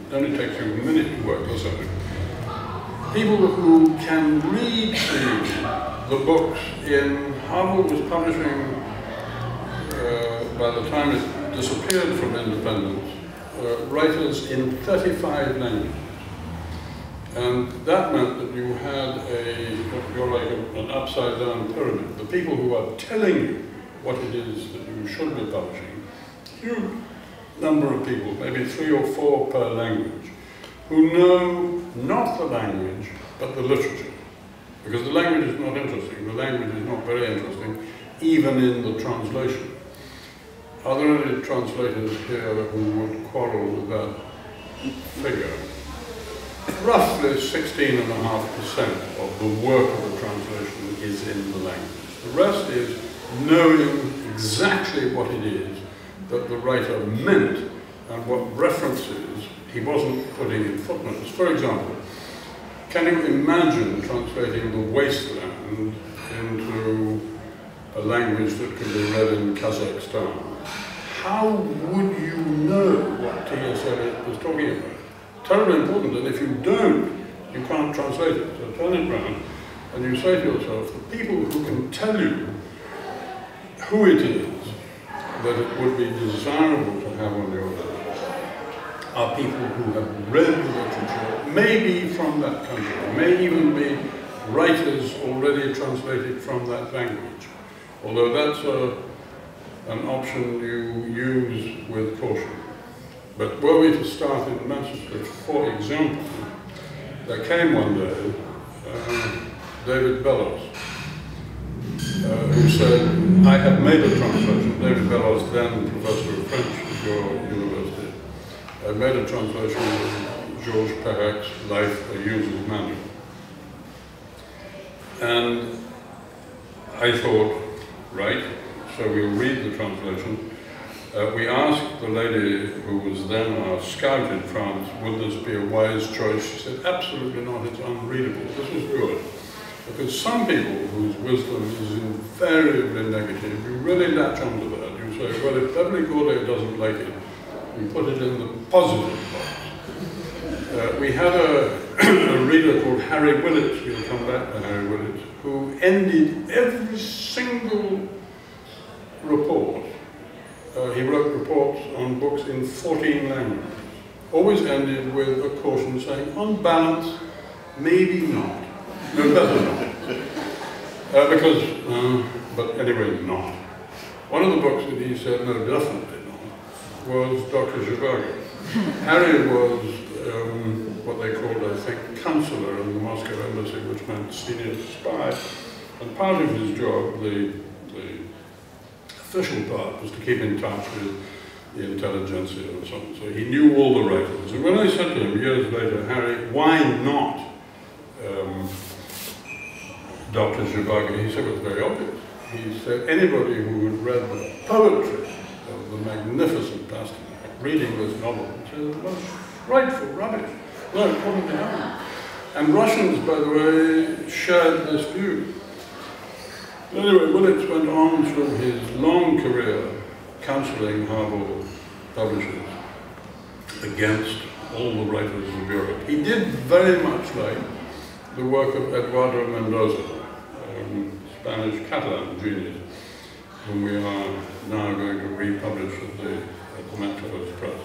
It only takes you a minute to work this out. People who can read the books in Harvill was publishing, by the time it disappeared from independence, writers in 35 languages. And that meant that you had you're like an upside down pyramid. The people who are telling you what it is that you should be publishing, huge number of people, maybe 3 or 4 per language, who know not the language, but the literature. Because the language is not interesting, the language is not very interesting, even in the translation. Are there any translators here who would quarrel with that figure? Roughly 16.5% of the work of the translation is in the language. The rest is knowing exactly what it is that the writer meant and what references he wasn't putting in footnotes. For example, can you imagine translating The Wasteland into a language that could be read in Kazakhstan? How would you know what T.S. Eliot was talking about? Terribly important, and if you don't, you can't translate it. So turn it round and you say to yourself, the people who can tell you who it is that it would be desirable to have on your list are people who have read the literature, maybe from that country, may even be writers already translated from that language. Although that's an option you use with caution. But were we to start in manuscript, for example, there came one day David Bellows, who said, I have made a translation. David Bellows, then professor of French at your university, I made a translation of Georges Perrec's Life, a User's Manual. And I thought, right, so we'll read the translation. We asked the lady who was then our scout in France, would this be a wise choice? She said, absolutely not, it's unreadable. This is good. Because some people whose wisdom is invariably negative, you really latch onto that. You say, well, if Beverly Gorday doesn't like it, you put it in the positive box. We had a reader called Harry Willett, we'll come back to Harry Willett, who ended every single report. He wrote reports on books in 14 languages. Always ended with a caution saying, on balance, maybe not. No, better not. But anyway, not. One of the books that he said, no, definitely not, was Dr. Zhivago. Harry was what they called, I think, counselor in the Moscow embassy, which meant senior spy. And part of his job, the official part, was to keep in touch with the intelligentsia and so on. So he knew all the writers. And when I said to him years later, Harry, why not Dr. Zhivago, he said it was very obvious. He said anybody who had read the poetry of the magnificent Pasternak, reading this novel, said it was frightful rubbish. No, it couldn't be happening. And Russians, by the way, shared this view. Anyway, Willett went on through his long career counseling Harvill publishers against all the writers of Europe. He did very much like the work of Eduardo Mendoza, Spanish Catalan genius, whom we are now going to republish at the MacLehose Press.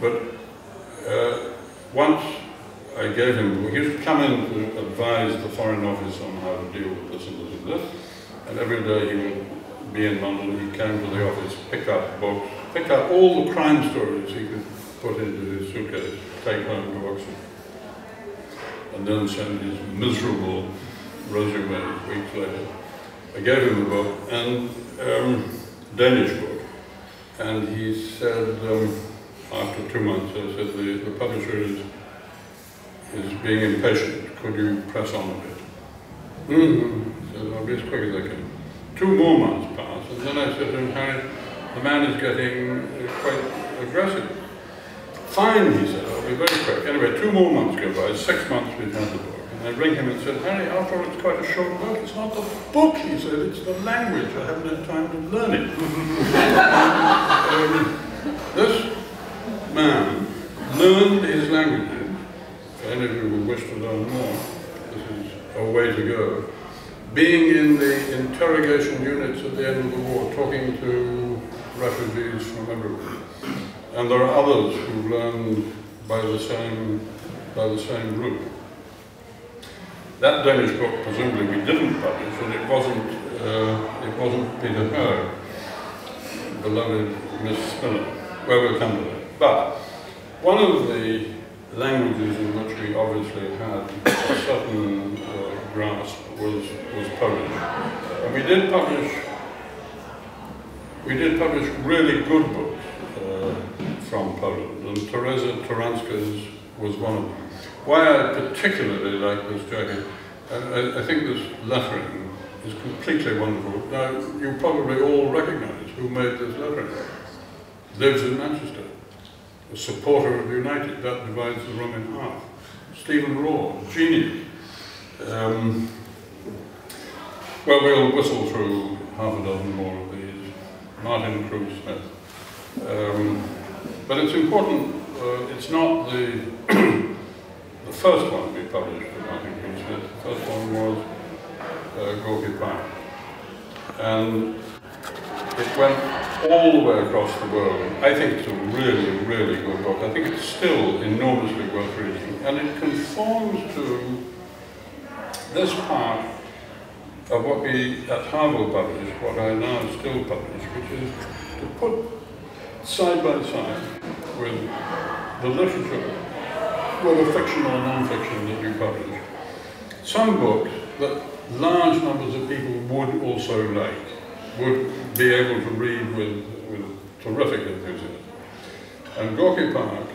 But once I gave him, he used to come in to advise the Foreign Office on how to deal with this and this and this, and every day he would be in London, he came to the office, pick up books, pick up all the crime stories he could put into his suitcase, take home to Oxford, and then send his miserable resume weeks later. I gave him the book, and Danish book, and he said, after 2 months, I said, the publisher is being impatient, could you press on a bit? So I'll be as quick as I can. 2 more months passed, and then I said to him, Harry, the man is getting quite aggressive. Fine, he said, I'll be very quick. Anyway, 2 more months go by, 6 months we've had the book. And I ring him and said, Harry, after all, it's quite a short book. It's not the book, he said, it's the language. I haven't had time to learn it. This man learned his languages. For any of you who wish to learn more, this is a way to go. Being in the interrogation units at the end of the war, talking to refugees from everywhere. And there are others who learned by the same route. That Danish book, presumably, we didn't publish, and it wasn't Peter Herr, beloved Miss Spinner. Well, we'll come to that. But one of the languages in which we obviously had a certain grasp was Polish. And we did publish really good books from Poland, and Teresa Taranska's was one of them. Why I particularly like this jacket, I think this lettering is completely wonderful. Now, you probably all recognize who made this lettering. Lives in Manchester, a supporter of United, that divides the room in half. Stephen Raw, genius. Well, we'll whistle through half a dozen more of these. Martin Cruz Smith. But it's important, it's not the first one we published of Martin Cruz Smith. The first one was Gorky Park. And it went all the way across the world. I think it's a really, really good book. I think it's still enormously worth reading. And it conforms to this part of what we at Harvill publish, what I now still publish, which is to put side by side with the literature, whether fiction or non-fiction, that you publish, some books that large numbers of people would also like, would be able to read with terrific enthusiasm. And Gorky Park,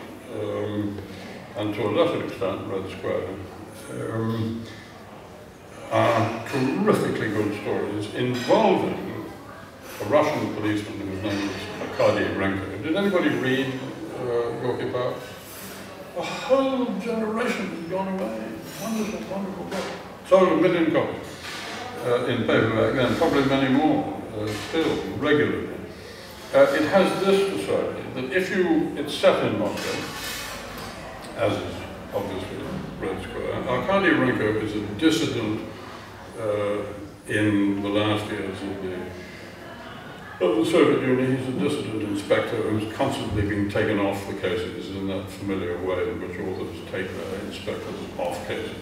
and to a lesser extent Red Square, are terrifically good stories involving a Russian policeman whose name is Arkady Renko. Did anybody read Gorky Park? A whole generation has gone away. Wonderful, wonderful book. Sold 1 million copies in paperback then, probably many more still, regularly. It has this to say, that it's set in Moscow, as is obviously Red Square. Arkady Renko is a dissident in the last years of the Soviet Union. He's a dissident inspector who's constantly being taken off the cases in that familiar way in which authors take their inspectors off cases.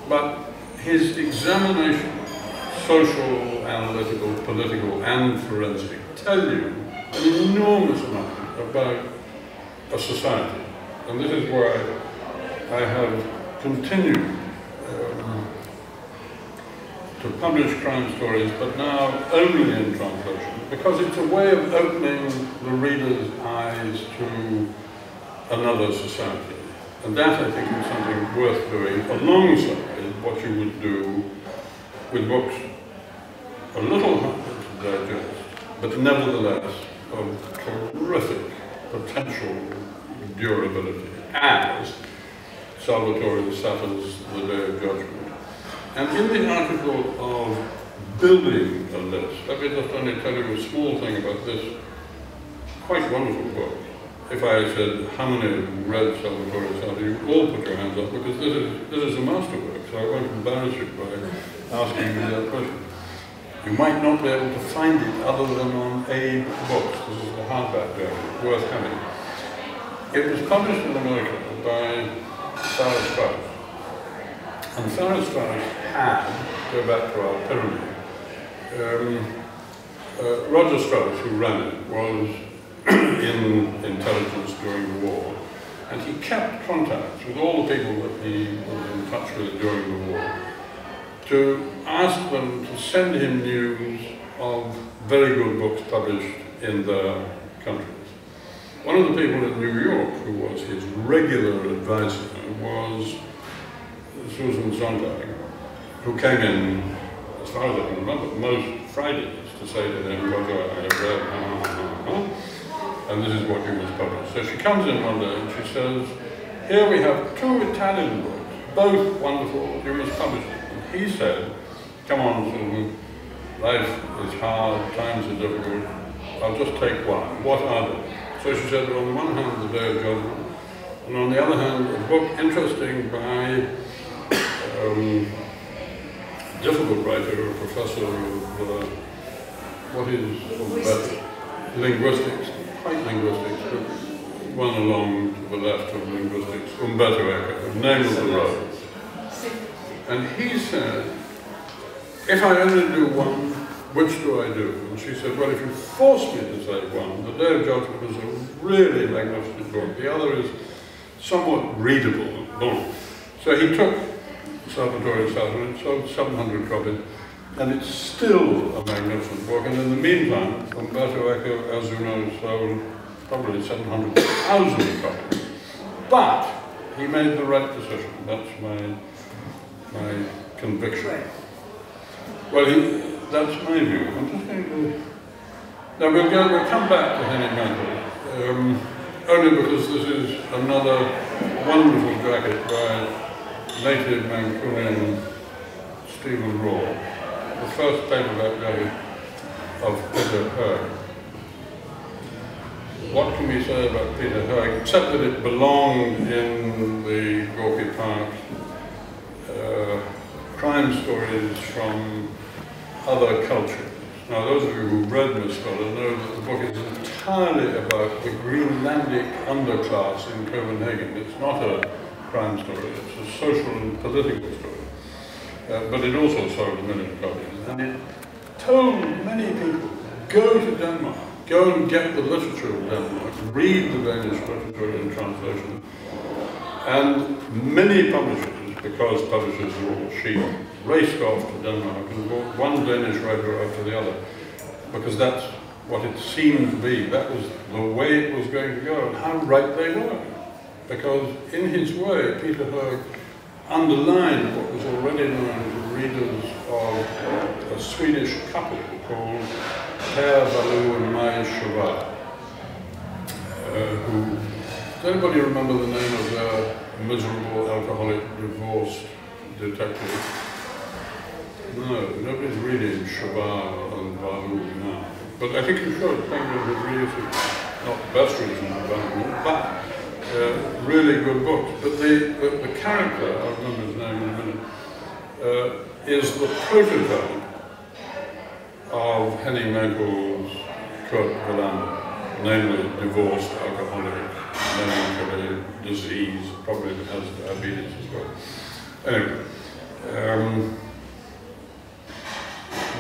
But his examination, social, analytical, political, and forensic, tell you an enormous amount about a society. And this is why I have continued to publish crime stories, but now only in translation, because it's a way of opening the reader's eyes to another society. And that, I think, is something worth doing alongside what you would do with books a little harder to digest, but nevertheless of terrific potential durability, as Salvatore Satta's The Day of Judgment. And in the article of building a list, let me just only tell you a small thing about this quite wonderful book. If I said, how many have read Salvatore Satta, you all put your hands up, because this is a masterwork, so I won't embarrass you by asking you that question. You might not be able to find it other than on Abe Books. This is a hardback version, worth having. It was published in America by Farrar Straus. And Farrar Straus had, go back to our pyramid, Roger Straus, who ran it, was in intelligence during the war, and he kept contacts with all the people that he was in touch with during the war to ask them to send him news of very good books published in their countries. One of the people in New York who was his regular advisor was Susan Sontag, who came in, as far as I can remember, most Fridays to say to him, Roger, I have read, and this is what you must publish. So she comes in one day and she says, here we have 2 Italian books, both wonderful, you must publish them. And he said, come on, Susan, life is hard, times are difficult, I'll just take one. What are they? So she said, well, on the one hand, The Day of Judgment, And on the other hand, a book interesting by difficult writer, a professor of what is linguistics, quite linguistics, but one along to the left of linguistics, Umberto Eco, Name of the Road. And he said, if I only do one, which do I do? And she said, well, if you force me to say one, The Day of Judgment is a really magnificent book. The other is somewhat readable. Bon. So he took Editorial and it sold 700 copies, and it's still a magnificent book. And in the meantime, Umberto Eco, as you know, sold probably 700,000 copies. But he made the right decision. That's my conviction. Well, that's my view. I'm just going to... Now we'll come back to Henning Mankell, only because this is another wonderful jacket by native Mancunian Stephen Raw, the first paperback jacket of Peter Hoeg. What can we say about Peter Hoeg, except that it belonged in the Gorky Park crime stories from other cultures. Now, those of you who've read Miss Fuller know that the book is entirely about the Greenlandic underclass in Copenhagen. It's not a crime story, it's a social and political story. But it also sold 1 million copies. And it told many people, go to Denmark, go and get the literature of Denmark, read the Danish literature in translation. And many publishers, because publishers are all cheap, raced off to Denmark and bought one Danish writer after the other, because that's what it seemed to be. That was the way it was going to go, and how right they were. Because in his way, Peter Hoeg underlined what was already known to readers of a Swedish couple called Per Valu and Maj Sjöwall, who, does anybody remember the name of their miserable alcoholic divorced detective? No, nobody's reading Sjöwall and Valu now. But I think you should. Penguin would read it. Not the best reason to buy but really good books. But the character, I'll remember his name in a minute, is the prototype of Henning Mankell's Kurt Wallander, namely divorced alcoholic, melancholy, disease, probably has diabetes as well. Anyway,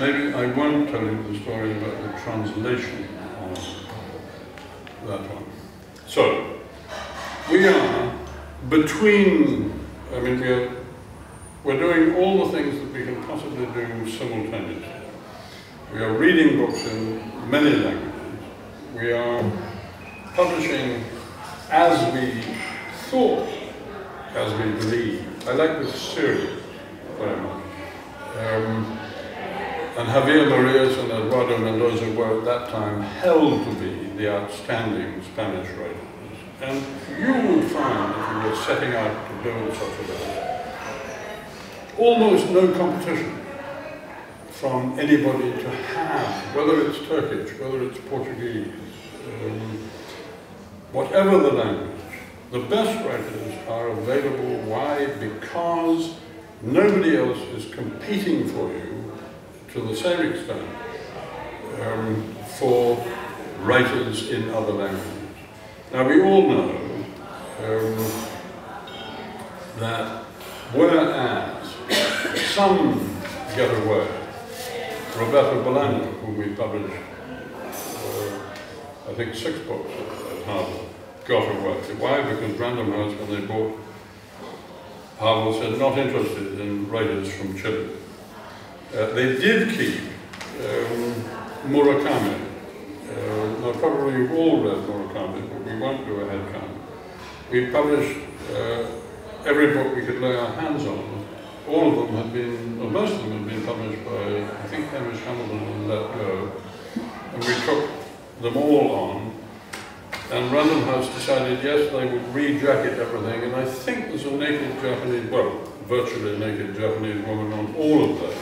maybe I won't tell you the story about the translation of that one. So, we are between, I mean, we're doing all the things that we can possibly do simultaneously. We are reading books in many languages. We are publishing as we thought, as we believe. I like this series very much. And Javier Marias and Eduardo Mendoza were at that time held to be the outstanding Spanish writers. And you would find, if you were setting out to build such a book, almost no competition from anybody to have, whether it's Turkish, whether it's Portuguese, whatever the language. The best writers are available. Why? Because nobody else is competing for you to the same extent for writers in other languages. Now, we all know that whereas some get away, Roberto Bolaño, whom we published, I think 6 books at Harvill, got away. Why? Because Random House, when they bought Harvill, said not interested in writers from Chile. They did keep Murakami. Now, probably you've all read Murakami, but we won't do a head count. We published every book we could lay our hands on. All of them had been, or most of them had been published by, I think, Hamish Hamilton and Let Go. And we took them all on. And Random House decided, yes, they would re-jacket everything. And I think there's a naked Japanese, well, virtually naked Japanese woman on all of them.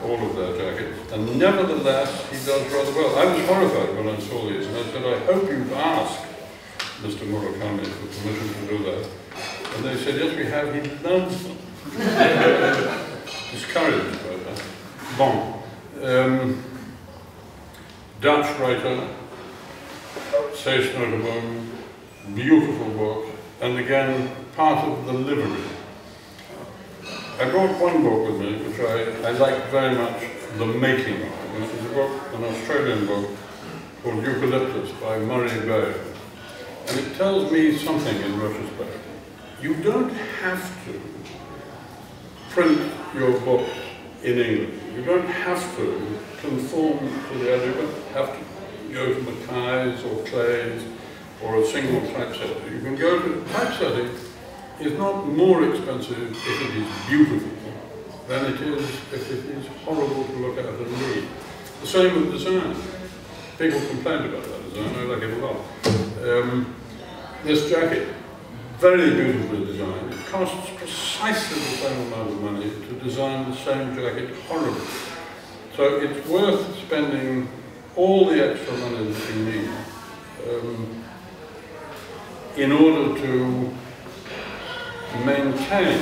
All of their jackets, and nevertheless he does rather well. I was horrified when I saw these, and I said, I hope you've asked Mr. Murakami for permission to do that. And they said, yes, we have, he loves them. Discouraged by that. Bon. Dutch writer, Zees Notenboom, beautiful book, and again, part of the livery. I brought one book with me, which I like very much, the making of. And it was a book, an Australian book, called Eucalyptus by Murray Bay. And it tells me something in retrospect. You don't have to print your books in England. You don't have to conform to the idea. You don't have to go to Mackay's or Clay's or a single typesetter. You can go to typesetting. Is not more expensive if it is beautiful than it is if it is horrible to look at and read. The same with design. People complain about that design, I like it a lot. This jacket, very beautifully designed. It costs precisely the same amount of money to design the same jacket horribly. So it's worth spending all the extra money that you need in order to maintain,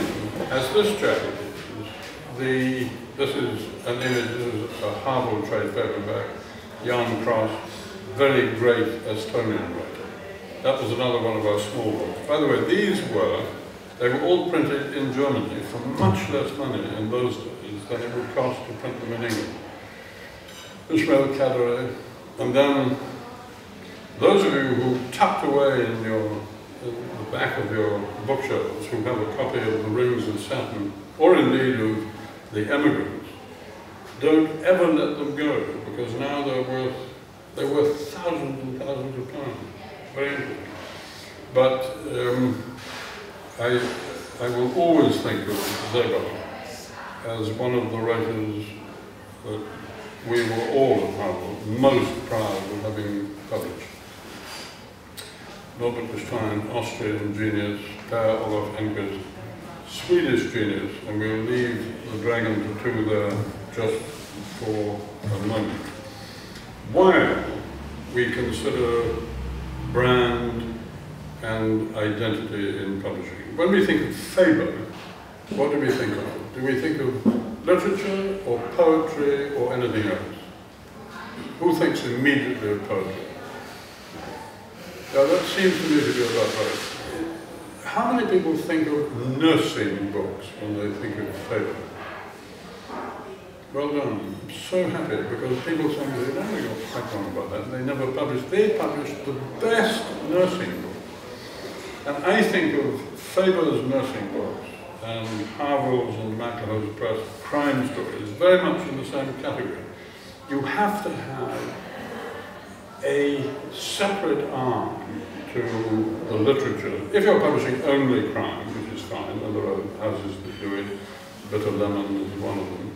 as this jacket is, this is an image of a Harvill trade paperback, Jan Cross, very great Estonian writer. That was another one of our small books. By the way, they were all printed in Germany for much less money in those days than it would cost to print them in England. Ishmael Cadre, and then those of you who tucked away in the back of your bookshelves, who have a copy of The Rings of Saturn, or indeed of The Emigrants, don't ever let them go, because now they're worth thousands and thousands of pounds. Very interesting. But I will always think of Zeba as one of the writers that we were all at Harvill most proud of having published. Norbert Stein, Austrian genius, Per Olof Enquist, Swedish genius, and we'll leave the Dragon Tattoo there just for a moment. While we consider brand and identity in publishing. When we think of Faber, what do we think of? Do we think of literature or poetry or anything else? Who thinks immediately of poetry? Now that seems to me to be about right. How many people think of nursing books when they think of Faber? Well done. I'm so happy, because people say they never got quite wrong about that. They never published. They published the best nursing books. And I think of Faber's nursing books and Harvill's and MacLehose Press crime stories very much in the same category. You have to have a separate arm to the literature. If you're publishing only crime, which is fine, and there are houses that do it, Bitter Lemon is one of them,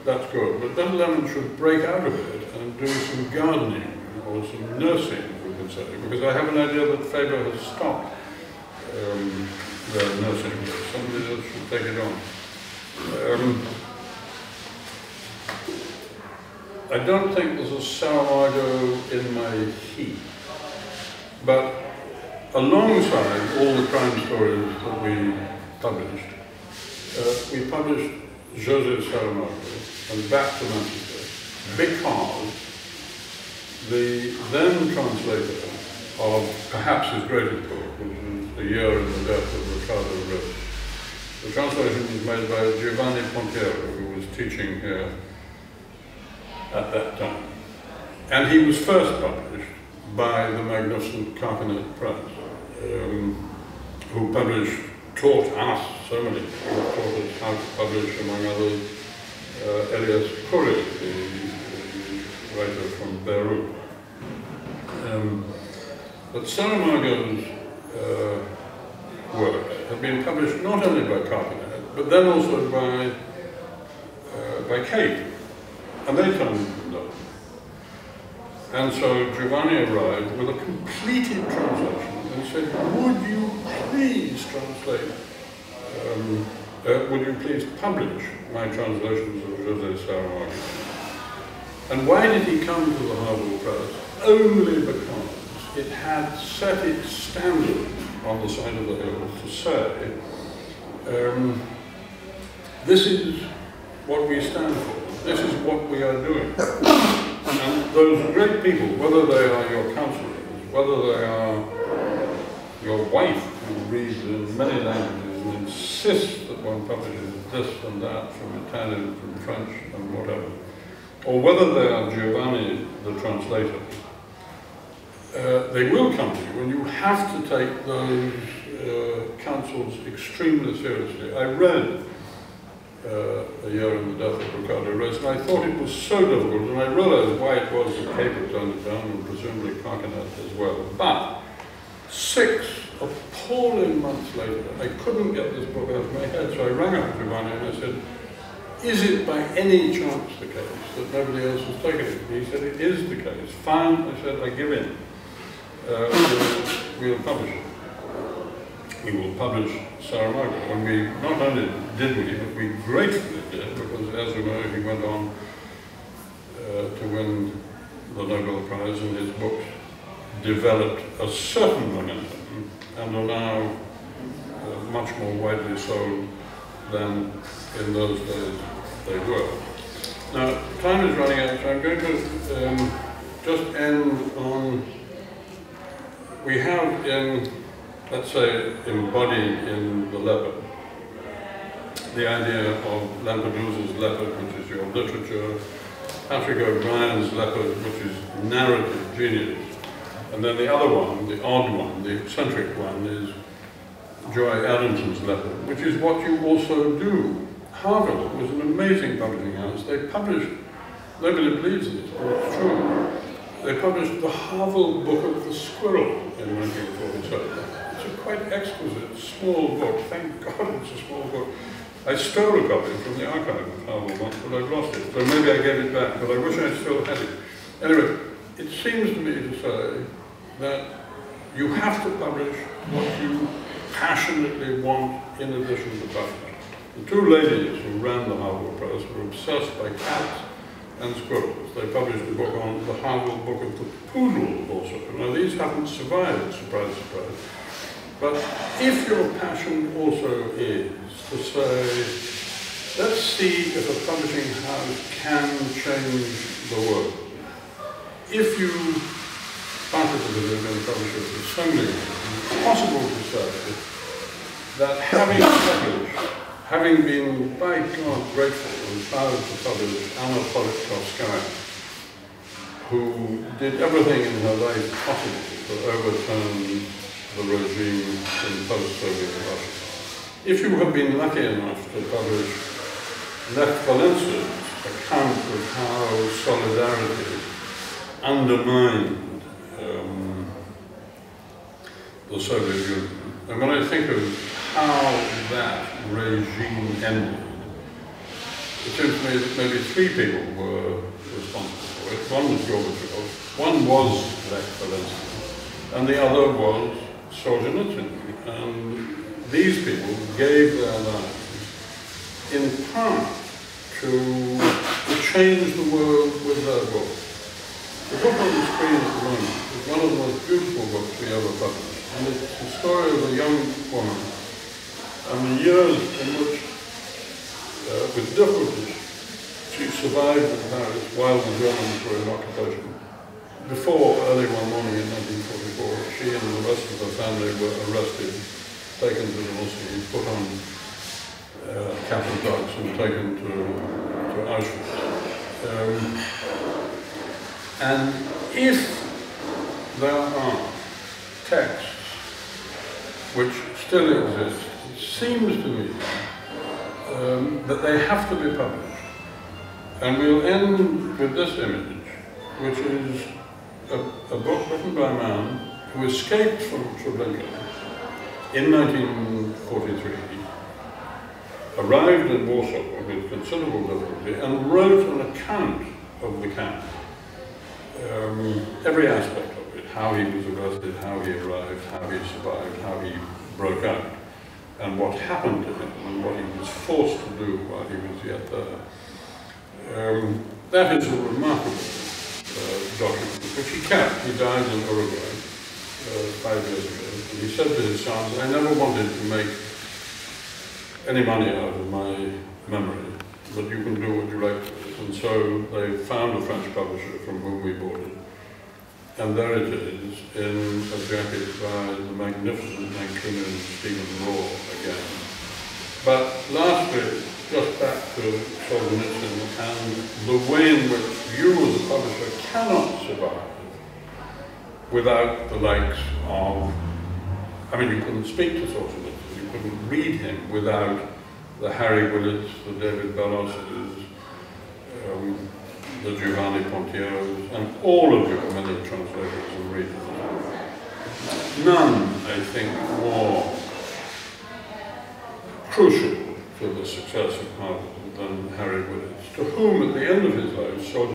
that's good. But Bitter Lemon should break out of it and do some gardening or some nursing, we could say, because I have an idea that Faber has stopped their nursing. Somebody else should take it on. I don't think there's a Saramago in my heat, but alongside all the crime stories that we published José Saramago and back to Manchester, because the then translator of perhaps his greatest book, which was The Year in the Death of Ricardo Rich, the translation was made by Giovanni Pontiero, who was teaching here at that time. And he was first published by the magnificent Carcanet Press, who taught us, so many people taught us how to publish, among others, Elias Khoury, the writer from Beirut. But Saramago's work had been published not only by Carcanet, but then also by Kate. And they turned him down. And so Giovanni arrived with a completed translation and said, would you please translate, would you please publish my translations of José Saramago? And why did he come to the Harvill Press? Only because it had set its standard on the side of the hill to say, this is what we stand for, this is what we are doing. And those great people, whether they are your councillors, whether they are your wife who reads in many languages and insists that one publishes this and that from Italian, from French and whatever, or whether they are Giovanni the translator, they will come to you, and you have to take those counsels extremely seriously. I read A Year in the Death of Ricardo Reis, and I thought it was so difficult, and I realized why it was that Paper turned it down, and presumably Carcanet as well. But 6 appalling months later, I couldn't get this book out of my head, so I rang up Giovanni and I said, is it by any chance the case that nobody else has taken it? And he said, it is the case. Fine, I said, I give in. We'll publish it. We will publish Saramago. And we, not only did we, but we gratefully did, because as you know, he went on to win the Nobel Prize, and his books developed a certain momentum and are now much more widely sold than in those days they were. Now, time is running out, so I'm going to just end on, we have in, let's say, embodied in The Leopard, the idea of Lampedusa's Leopard, which is your literature, Patrick O'Brien's Leopard, which is narrative genius, and then the other one, the odd one, the eccentric one, is Joy Addington's Leopard, which is what you also do. Harvill was an amazing publishing house. They published, nobody believes this, but it's true, they published the Harvill Book of the Squirrel in 1947. It's a quite exquisite, small book. Thank God it's a small book. I stole a copy from the archive of Harvill once, but I've lost it. So maybe I gave it back, but I wish I still had it. Anyway, it seems to me to say that you have to publish what you passionately want in addition to publishing. The 2 ladies who ran the Harvill Press were obsessed by cats and squirrels. They published a book on the Harvill Book of the Poodle also. Now these haven't survived, surprise, surprise. But if your passion also is to say, let's see if a publishing house can change the world. If you started to believe in publishers for so many years, it's possible to say that having published, having been, by God, grateful and proud to publish Anna Politkovskaya, who did everything in her life possible to overturn the regime in post-Soviet Russia. If you have been lucky enough to publish Lech Walensa's account of how solidarity undermined the Soviet Union, and when I think of how that regime ended, it seems to me that maybe 3 people were responsible for it. One was Gorbachev, one was Lech Walesa, and the other was Solzhenitsyn. And these people gave their lives in part to change the world with their book. The book on the screen at the moment is one of the most beautiful books we ever published. And it's the story of a young woman and the years in which, with difficulty, she survived in Paris while the Germans were in occupation. Before early one morning in 1944, she and the rest of her family were arrested, taken to the Muslims, put on cattle trucks and taken to Auschwitz. And if there are texts which still exist, it seems to me that they have to be published. And we'll end with this image, which is a book written by a man who escaped from Treblinka in 1943, arrived in Warsaw with considerable difficulty, and wrote an account of the camp. Every aspect of it, how he was arrested, how he arrived, how he survived, how he broke out, and what happened to him, and what he was forced to do while he was yet there. That is a remarkable document, which he kept. He died in Uruguay. 5 years ago. And he said to his sons, I never wanted to make any money out of my memory, but you can do what you like with it. And so they found a French publisher from whom we bought it. And there it is, in a jacket by the magnificent Mancunian Stephen Raw again. But lastly, just back to Solzhenitsyn and the way in which you as a publisher cannot survive without the likes of, I mean, you couldn't speak to Solzhenitsyn, you couldn't read him without the Harry Willits, the David Belloses, the Giovanni Pontieros, and all of your many translators and readers. None, I think, more crucial to the success of Harvill than Harry Willits, to whom at the end of his life,